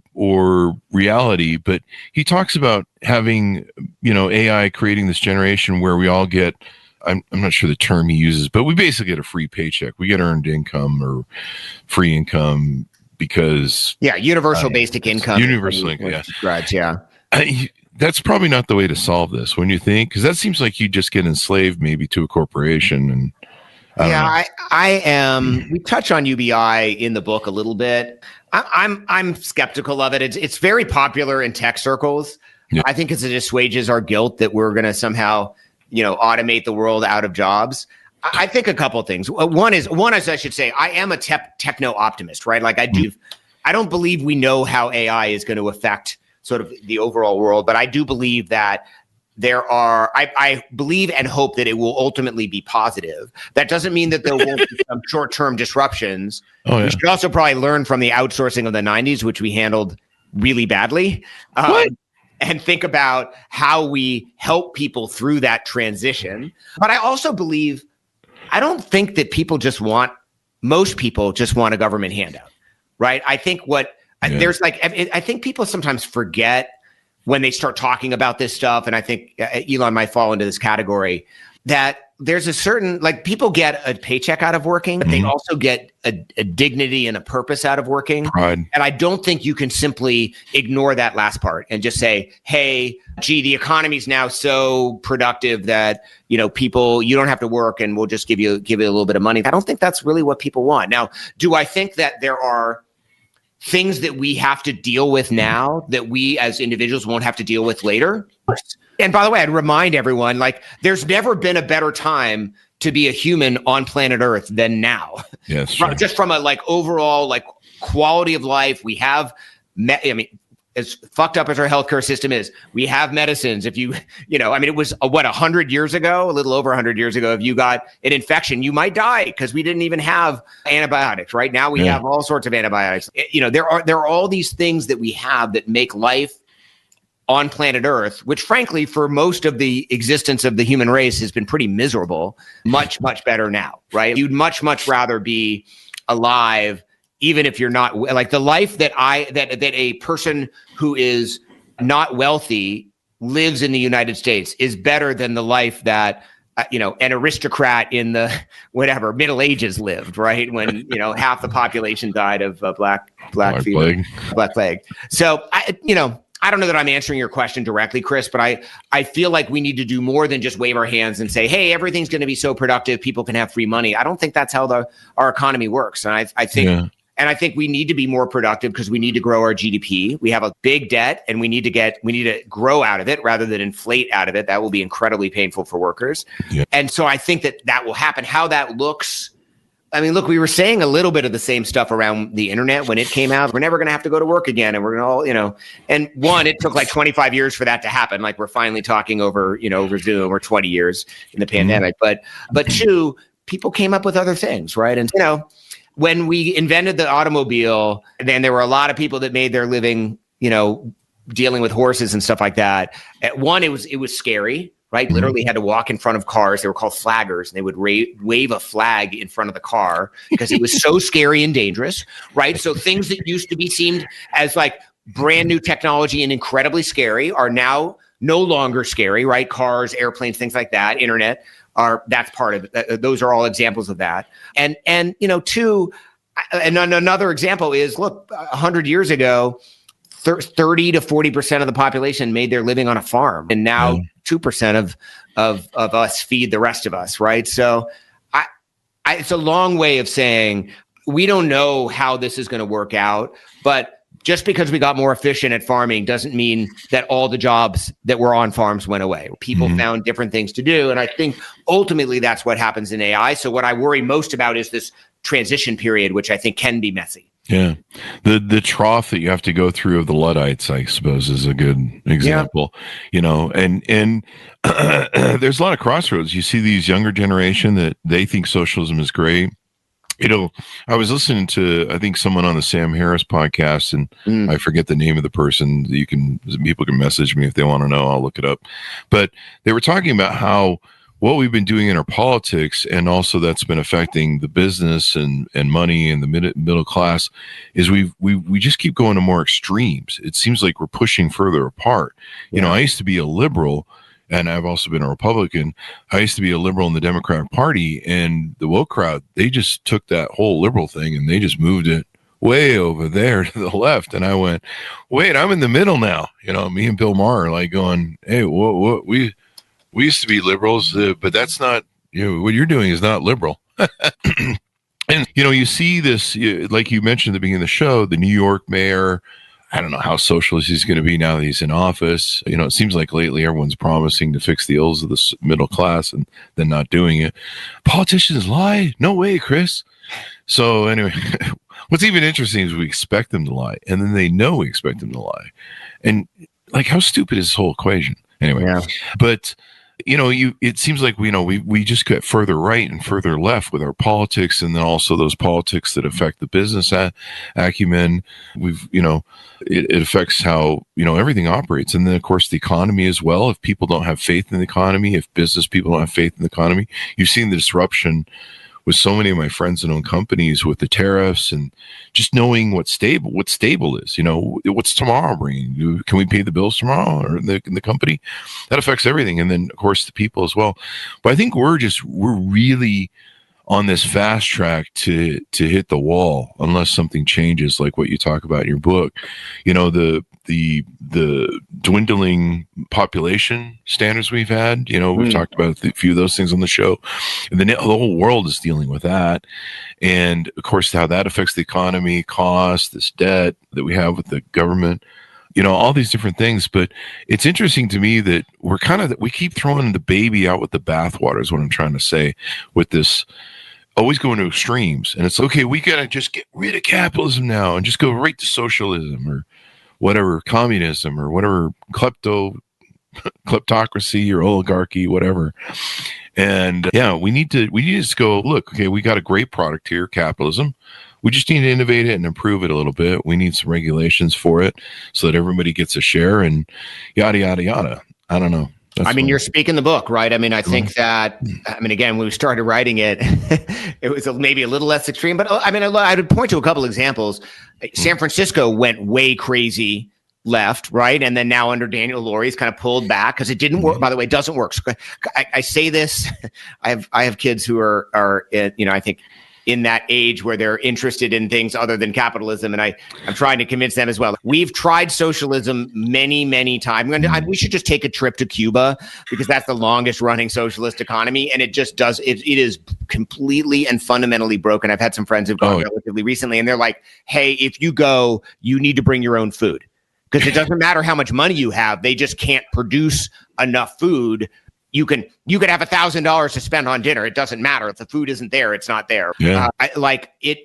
reality, but he talks about having, AI creating this generation where we all get, I'm not sure the term he uses, but we basically get a free paycheck. We get earned income or free income because universal basic income. Universal income. Yeah. That's probably not the way to solve this, when you think, because that seems like you just get enslaved maybe to a corporation. And I am. We touch on UBI in the book a little bit. I'm skeptical of it. It's very popular in tech circles. Yeah. I think it assuages our guilt that we're going to somehow, automate the world out of jobs. I think a couple of things. One is I should say, I am a techno optimist, right? Like I don't believe we know how AI is going to affect sort of the overall world, but I do believe that I believe and hope that it will ultimately be positive. That doesn't mean that there won't be some short-term disruptions. We should also probably learn from the outsourcing of the 90s, which we handled really badly. And think about how we help people through that transition. But I also believe, I don't think that most people just want a government handout, right? I think I think people sometimes forget when they start talking about this stuff, and I think Elon might fall into this category, that there's a certain, people get a paycheck out of working, but they also get a dignity and a purpose out of working. Pride. And I don't think you can simply ignore that last part and just say, hey, the economy's now so productive that, people, you don't have to work and we'll just give you a little bit of money. I don't think that's really what people want. Now, do I think that there are things that we have to deal with now that we as individuals won't have to deal with later? And by the way, I'd remind everyone, there's never been a better time to be a human on planet Earth than now. Yes, just from a overall quality of life, we have, as fucked up as our healthcare system is, we have medicines. If it was 100 years ago, a little over 100 years ago, if you got an infection, you might die because we didn't even have antibiotics. Right now, we have all sorts of antibiotics. There are all these things that we have that make life on planet Earth, which frankly, for most of the existence of the human race has been pretty miserable, much, much better now, right? You'd much, much rather be alive, even if you're not the life that a person who is not wealthy lives in the United States is better than the life that an aristocrat in the Middle Ages lived, right? When half the population died of black plague. So I don't know that I'm answering your question directly, Chris, but I feel like we need to do more than just wave our hands and say, hey, everything's going to be so productive, people can have free money. I don't think that's how our economy works. And I think we need to be more productive because we need to grow our GDP. We have a big debt and we need to grow out of it rather than inflate out of it. That will be incredibly painful for workers. Yeah. And so I think that will happen. How that looks, look, we were saying a little bit of the same stuff around the internet when it came out. We're never going to have to go to work again. And we're going to all, and one, it took 25 years for that to happen. We're finally talking over Zoom, or 20 years in the pandemic. But two, people came up with other things, right? And, when we invented the automobile, then there were a lot of people that made their living, dealing with horses and stuff like that. At one, it was scary, right? Literally had to walk in front of cars. They were called flaggers, and they would wave a flag in front of the car because it was so scary and dangerous, right? So things that used to be seemed as brand new technology and incredibly scary are now no longer scary, right? Cars, airplanes, things like that, internet. That's part of it. Those are all examples of that. And two, and another example is, look, 100 years ago, 30 to 40% of the population made their living on a farm. And now 2% of us feed the rest of us, right? So it's a long way of saying we don't know how this is going to work out, but just because we got more efficient at farming doesn't mean that all the jobs that were on farms went away. People found different things to do. And I think ultimately that's what happens in AI. So what I worry most about is this transition period, which I think can be messy. Yeah. The trough that you have to go through of the Luddites, I suppose, is a good example. And there's a lot of crossroads. You see these younger generation that they think socialism is great. I was listening to, I think, someone on the Sam Harris podcast, and I forget the name of the person. People can message me if they want to know. I'll look it up. But they were talking about how what we've been doing in our politics, and also that's been affecting the business and money and the middle class, is we just keep going to more extremes. It seems like we're pushing further apart. Yeah. I used to be a liberal, and I've also been a Republican. I used to be a liberal in the Democratic Party, and the woke crowd, they just took that whole liberal thing and they just moved it way over there to the left. And I went, wait, I'm in the middle now. Me and Bill Maher are like going, hey, what we used to be liberals, but that's not, what you're doing is not liberal. And, you see this, like you mentioned at the beginning of the show, the New York mayor. I don't know how socialist he's going to be now that he's in office. It seems like lately everyone's promising to fix the ills of the middle class and then not doing it. Politicians lie? No way, Chris. So anyway, what's even interesting is we expect them to lie, and then they know we expect them to lie. And like, how stupid is this whole equation? Anyway, yeah. But it seems like we just get further right and further left with our politics, and then also those politics that affect the business acumen. It affects how everything operates, and then of course the economy as well. If people don't have faith in the economy, if business people don't have faith in the economy, you've seen the disruption with so many of my friends that own companies with the tariffs, and just knowing what stable is. What's tomorrow bringing? Can we pay the bills tomorrow, or the company? That affects everything, and then of course the people as well. But I think we're really on this fast track to hit the wall unless something changes, like what you talk about in your book. The dwindling population standards we've had. We've talked about a few of those things on the show, and then the whole world is dealing with that. And of course, how that affects the economy, cost, this debt that we have with the government, all these different things. But it's interesting to me that we keep throwing the baby out with the bathwater, is what I'm trying to say, with this always going to extremes. And it's okay, we got to just get rid of capitalism now and just go right to socialism or whatever, communism or whatever, kleptocracy or oligarchy, whatever. And we need to just go, look, okay, we got a great product here, capitalism. We just need to innovate it and improve it a little bit. We need some regulations for it so that everybody gets a share, and yada, yada, yada. I don't know. You're speaking the book, right? I think that, again, when we started writing it, it was maybe a little less extreme, but I would point to a couple examples. San Francisco went way crazy left, right? And then now under Daniel Lurie's kind of pulled back because it didn't work. By the way, it doesn't work. So I say this, I have kids who are I think in that age where they're interested in things other than capitalism. And I'm trying to convince them as well. We've tried socialism many, many times. We should just take a trip to Cuba, because that's the longest running socialist economy. And it just does, it is completely and fundamentally broken. I've had some friends who've gone relatively recently, and they're like, hey, if you go, you need to bring your own food, because it doesn't matter how much money you have. They just can't produce enough food. You could have $1,000 to spend on dinner. It doesn't matter. If the food isn't there, it's not there. Yeah.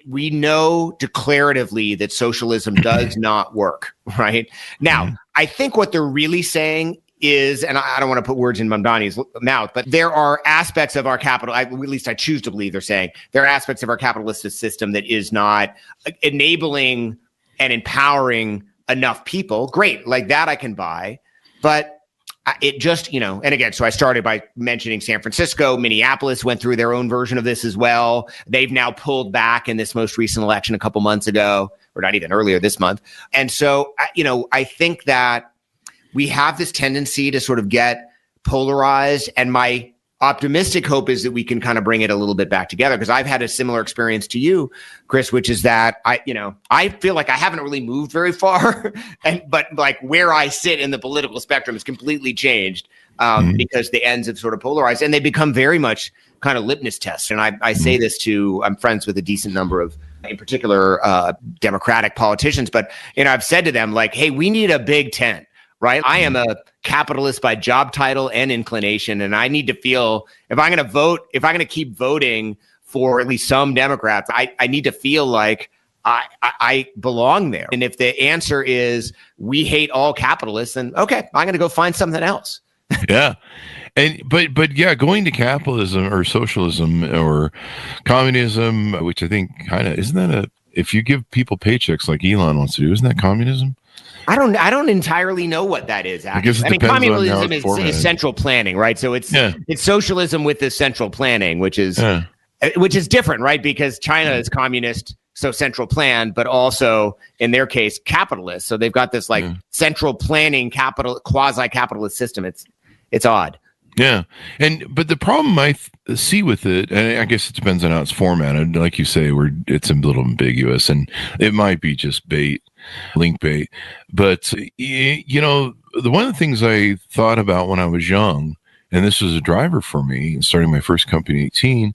We know declaratively that socialism does not work, right? Now, I think what they're really saying is, and I don't want to put words in Mamdani's mouth, but there are aspects of our capital, at least I choose to believe they're saying, there are aspects of our capitalist system that is not enabling and empowering enough people. Great, like that I can buy, but it just, and again, so I started by mentioning San Francisco. Minneapolis went through their own version of this as well. They've now pulled back in this most recent election a couple months ago, or not even earlier this month. And so, I think that we have this tendency to sort of get polarized. And my optimistic hope is that we can kind of bring it a little bit back together, because I've had a similar experience to you, Chris, which is that I feel like I haven't really moved very far, but like where I sit in the political spectrum has completely changed because the ends have sort of polarized, and they become very much kind of litmus tests. And I say this I'm friends with a decent number of, in particular, Democratic politicians, but I've said to them, like, hey, we need a Big Ten. Right. I am a capitalist by job title and inclination. And I need to feel, if I'm going to keep voting for at least some Democrats, I need to feel like I belong there. And if the answer is we hate all capitalists, then okay, I'm going to go find something else. Yeah. But yeah, going to capitalism or socialism or communism, which I think kind of, isn't that if you give people paychecks like Elon wants to do, isn't that communism? I don't entirely know what that is. Actually, I mean, communism is central planning, right? So it's socialism with the central planning, which is different, right? Because China is communist, so central plan, but also in their case, capitalist. So they've got this central planning quasi-capitalist system. It's odd. Yeah. But the problem I see with it, and I guess it depends on how it's formatted, like you say, it's a little ambiguous and it might be just link bait. But, one of the things I thought about when I was young, and this was a driver for me, starting my first company at 18,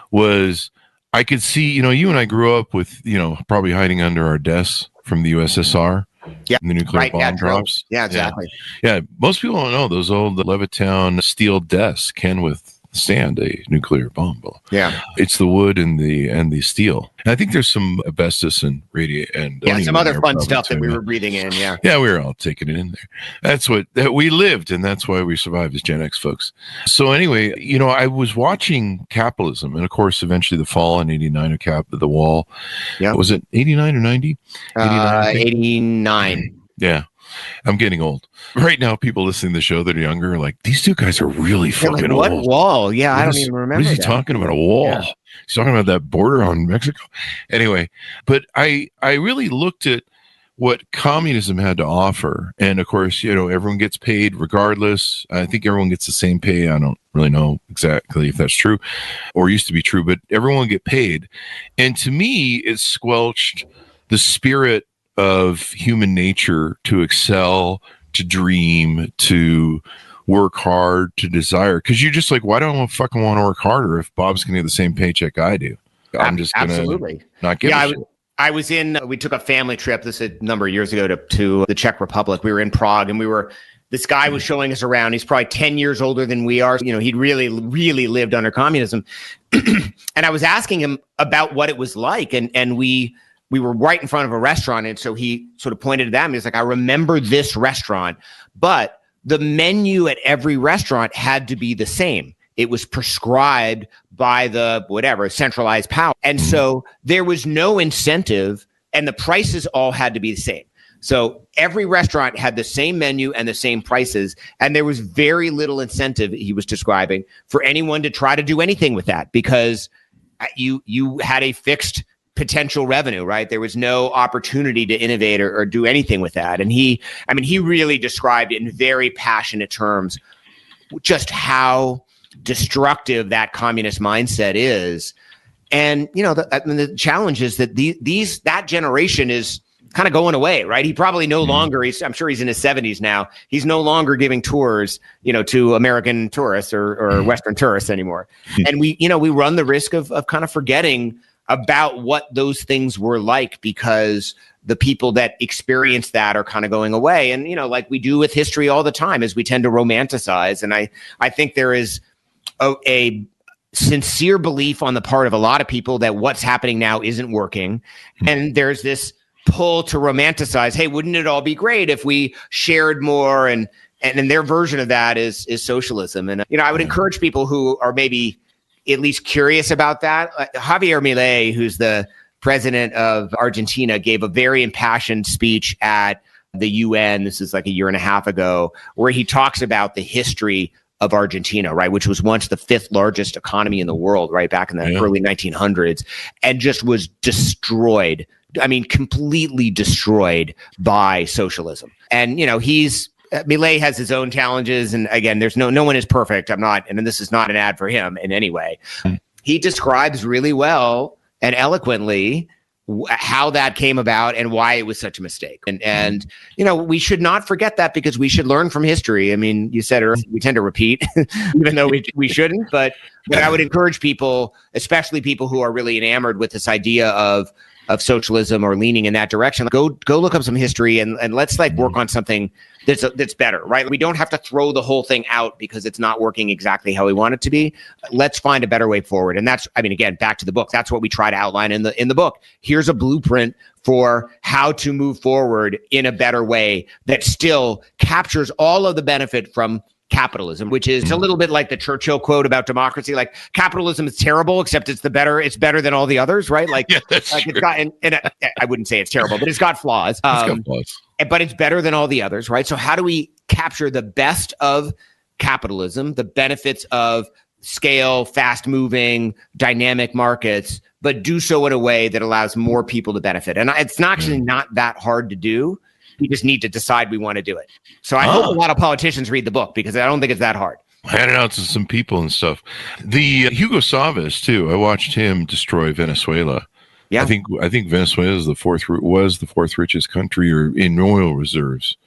was I could see, you and I grew up with, probably hiding under our desks from the USSR. Yeah, the nuclear bomb drops. Yeah, exactly. Yeah, most people don't know those old Levittown steel desks can withstand a nuclear bomb. Yeah, it's the wood and the steel. And I think there's some asbestos and some other fun stuff that we were breathing in. Yeah, we were all taking it in there. That's that we lived, and that's why we survived as Gen X folks. So anyway, I was watching capitalism, and of course, eventually the fall in '89 of the wall. Yeah, was it '89 or '90? 89. Yeah. I'm getting old. Right now, people listening to the show that are younger are like, these two guys are really fucking what old. What wall? Yeah, I don't even remember. What is he talking about? A wall? Yeah. He's talking about that border on Mexico. Anyway, but I really looked at what communism had to offer. And of course, everyone gets paid regardless. I think everyone gets the same pay. I don't really know exactly if that's true or used to be true, but everyone get paid. And to me, it squelched the spirit of human nature to excel, to dream, to work hard, to desire. Because you're just like, why don't I fucking want to work harder if Bob's going to get the same paycheck I do? I'm just going to not give a shit. We took a family trip, this is a number of years ago, to the Czech Republic. We were in Prague, and this guy was showing us around. He's probably 10 years older than we are. He'd really, really lived under communism. And I was asking him about what it was like. And we were right in front of a restaurant. And so he sort of pointed at that. And he's like, I remember this restaurant, but the menu at every restaurant had to be the same. It was prescribed by the centralized power. And so there was no incentive, and the prices all had to be the same. So every restaurant had the same menu and the same prices. And there was very little incentive, he was describing, for anyone to try to do anything with that, because you had a fixed potential revenue, right? There was no opportunity to innovate or do anything with that. And he really described in very passionate terms just how destructive that communist mindset is. And, the challenge is that that generation is kind of going away, right? He probably no longer, I'm sure he's in his 70s now. He's no longer giving tours, to American tourists or Western tourists anymore. And we run the risk of kind of forgetting about what those things were like, because the people that experience that are kind of going away. And, like we do with history all the time, is we tend to romanticize. And I think there is a sincere belief on the part of a lot of people that what's happening now isn't working. And there's this pull to romanticize, hey, wouldn't it all be great if we shared more? And their version of that is socialism. And, I would encourage people who are maybe at least curious about that. Javier Milei, who's the president of Argentina, gave a very impassioned speech at the UN. This is like a year and a half ago, where he talks about the history of Argentina, right, which was once the 5th largest economy in the world, right, back in the early 1900s, and just was destroyed. I mean, completely destroyed by socialism. And, Milei has his own challenges. And again, there's no one is perfect. And this is not an ad for him in any way. He describes really well and eloquently how that came about and why it was such a mistake. And we should not forget that, because we should learn from history. I mean, you said earlier, we tend to repeat, even though we shouldn't. But I would encourage people, especially people who are really enamored with this idea of socialism or leaning in that direction. Go look up some history and let's work on something that's better, right? We don't have to throw the whole thing out because it's not working exactly how we want it to be. Let's find a better way forward. And that's, again, back to the book. That's what we try to outline in the book. Here's a blueprint for how to move forward in a better way that still captures all of the benefit from capitalism, which is a little bit like the Churchill quote about democracy. Like, capitalism is terrible, except it's better than all the others, right? It's got, and I wouldn't say it's terrible, but it's got flaws. It's got flaws. But it's better than all the others, right? So how do we capture the best of capitalism, the benefits of scale, fast moving, dynamic markets, but do so in a way that allows more people to benefit? And it's actually not that hard to do. We just need to decide we want to do it. So I hope a lot of politicians read the book because I don't think it's that hard. I had it out to some people and stuff. The Hugo Chavez too. I watched him destroy Venezuela. Yeah, I think Venezuela was the fourth richest country, or in oil reserves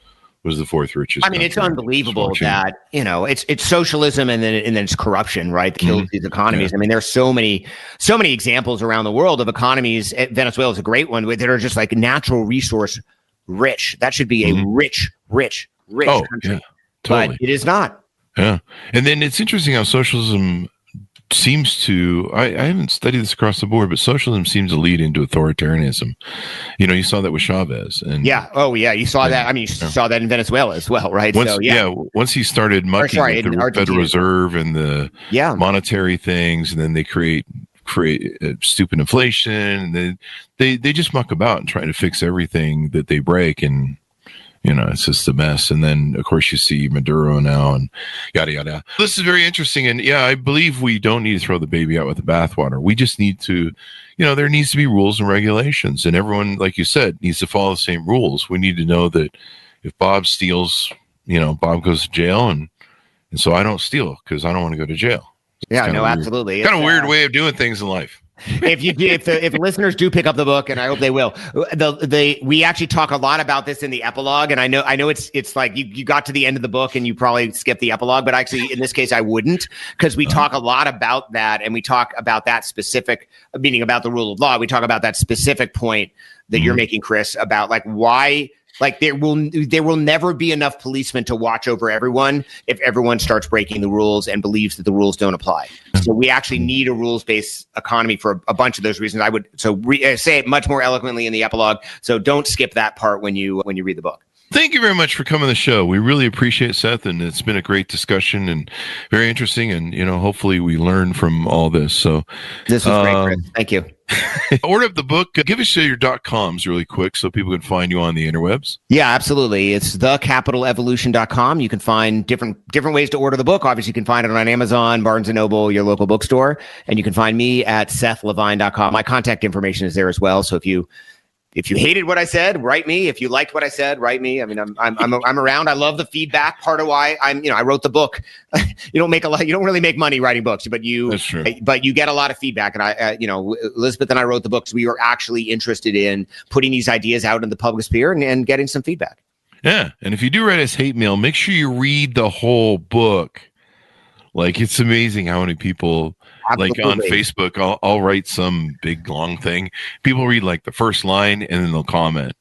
was the fourth richest. It's unbelievable that it's socialism and then it's corruption, right? That kills these economies. Yeah. There's so many examples around the world of economies. Venezuela is a great one that are just natural resource rich. That should be a rich country. Yeah, totally. But it is not. Yeah. And then it's interesting how socialism seems to, I haven't studied this across the board, but socialism seems to lead into authoritarianism. You saw that with Chavez. And you saw that. You saw that in Venezuela as well, right? Once he started mucking with the Federal Reserve and the monetary things, and then they create stupid inflation, and then they just muck about and try to fix everything that they break, and it's just a mess. And then of course you see Maduro now and yada yada. This is very interesting, and I believe we don't need to throw the baby out with the bathwater. We just need to, there needs to be rules and regulations, and everyone, like you said, needs to follow the same rules. We need to know that if Bob steals, Bob goes to jail, and so I don't steal because I don't want to go to jail. Absolutely. Kind of weird way of doing things in life. If the listeners do pick up the book, and I hope they will, we actually talk a lot about this in the epilogue. And I know it's like you got to the end of the book and you probably skipped the epilogue, but actually in this case I wouldn't, because we talk a lot about that, and we talk about that specific, meaning about the rule of law. We talk about that specific point that you're making, Chris, about why. There will never be enough policemen to watch over everyone if everyone starts breaking the rules and believes that the rules don't apply. So we actually need a rules-based economy for a bunch of those reasons. I would say it much more eloquently in the epilogue. So don't skip that part when you read the book. Thank you very much for coming to the show. We really appreciate it, Seth, and it's been a great discussion and very interesting. And hopefully we learn from all this. So this was great, Chris. Thank you. Order up the book. Give us your .coms really quick so people can find you on the interwebs. Yeah, absolutely. It's thecapitalevolution.com. You can find different ways to order the book. Obviously, you can find it on Amazon, Barnes & Noble, your local bookstore. And you can find me at sethlevine.com. My contact information is there as well. So if you hated what I said, write me. If you liked what I said, write me. I'm around. I love the feedback. Part of why I wrote the book. You don't really make money writing books, but you get a lot of feedback. And Elizabeth and I wrote the books. We were actually interested in putting these ideas out in the public sphere and getting some feedback. Yeah. And if you do write us hate mail, make sure you read the whole book. It's amazing how many people, Absolutely. On Facebook, I'll write some big long thing. People read the first line and then they'll comment.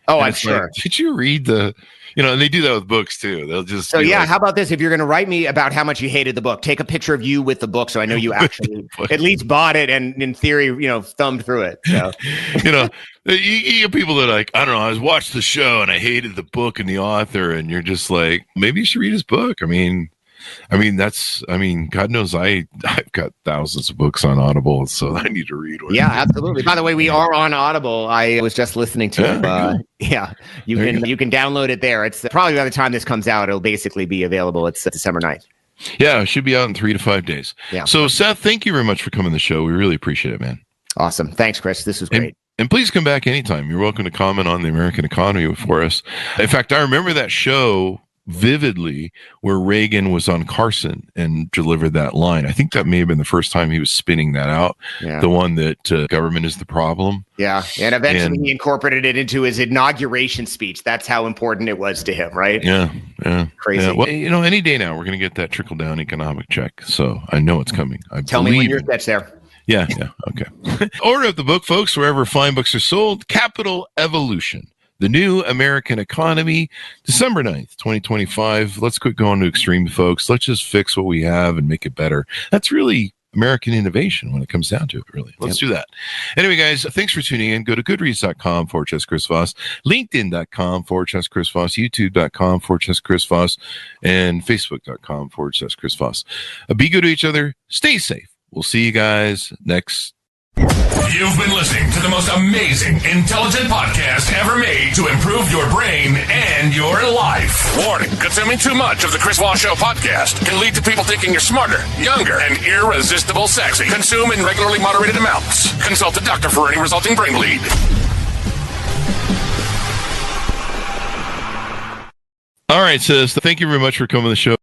Oh, I'm sure. Did you read the, and they do that with books too. They'll just. So how about this? If you're going to write me about how much you hated the book, take a picture of you with the book. So I know you actually at least bought it and in theory, thumbed through it. So. You get people that I don't know, I watched the show and I hated the book and the author, and you're just maybe you should read his book. God knows I've got thousands of books on Audible, so I need to read one. Yeah, absolutely. By the way, we are on Audible. I was just listening to it. You can download it there. It's probably by the time this comes out, it'll basically be available. It's December 9th. Yeah, it should be out in 3 to 5 days. Yeah. So Seth, thank you very much for coming to the show. We really appreciate it, man. Awesome. Thanks, Chris. This was great. And please come back anytime. You're welcome to comment on the American economy for us. In fact, I remember that show vividly where Reagan was on Carson and delivered that line. I think that may have been the first time he was spinning that out. Yeah. The one that government is the problem. Yeah. And eventually he incorporated it into his inauguration speech. That's how important it was to him, right? Yeah. Crazy. Yeah. Well, any day now we're going to get that trickle down economic check. So I know it's coming. Tell me when your sketch there. Yeah. Okay. Order up the book, folks, wherever fine books are sold. Capital Evolution, The New American Economy, December 9th, 2025. Let's quit going to extreme, folks. Let's just fix what we have and make it better. That's really American innovation when it comes down to it, really. Let's do that. Anyway, guys, thanks for tuning in. Go to goodreads.com/Chris Voss, linkedin.com/Chris Voss, youtube.com/Chris Voss, and facebook.com/Chris Voss. Be good to each other. Stay safe. We'll see you guys next. You've been listening to the most amazing, intelligent podcast ever made to improve your brain and your life. Warning, consuming too much of the Chris Voss Show podcast can lead to people thinking you're smarter, younger, and irresistible sexy. Consume in regularly moderated amounts. Consult a doctor for any resulting brain bleed. All right, sis. Thank you very much for coming to the show.